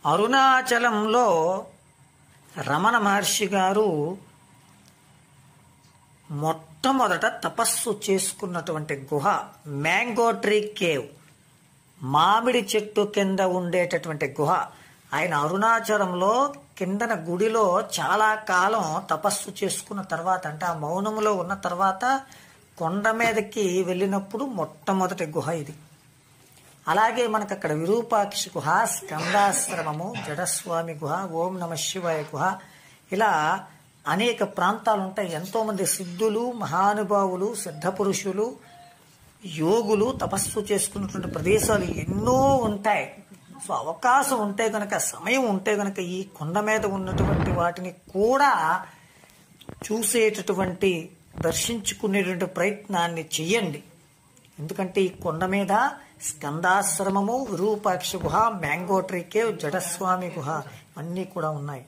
అరుణాచలంలో రమణ మహర్షి గారు మొట్టమొదట తపస్సు చేసుకున్నటువంటి గుహ మ్యాంగో ట్రీ కేవ్, మామిడి చెట్టు కింద ఉండేటటువంటి గుహ. ఆయన అరుణాచలంలో కిందన గుడిలో చాలా కాలం తపస్సు చేసుకున్న తర్వాత, అంటే ఆ మౌనంలో ఉన్న తర్వాత కొండ మీదకి వెళ్ళినప్పుడు మొట్టమొదటి గుహ ఇది. అలాగే మనకు అక్కడ విరూపాక్ష గుహ, స్కందాశ్రమము, జడస్వామి గుహ, ఓం నమ శివాయ గుహ, ఇలా అనేక ప్రాంతాలు ఉంటాయి. ఎంతోమంది సిద్ధులు, మహానుభావులు, సిద్ధపురుషులు, యోగులు తపస్సు చేసుకున్నటువంటి ప్రదేశాలు ఎన్నో ఉంటాయి. సో అవకాశం ఉంటే కనుక, సమయం ఉంటే కనుక ఈ కొండ మీద ఉన్నటువంటి వాటిని కూడా చూసేటటువంటి, దర్శించుకునేటువంటి ప్రయత్నాన్ని చెయ్యండి. ఎందుకంటే ఈ కొండ మీద స్కందాశ్రమము, విరూపాక్ష గుహ, మ్యాంగో ట్రీ కేవ్, జడస్వామి గుహ అన్నీ కూడా ఉన్నాయి.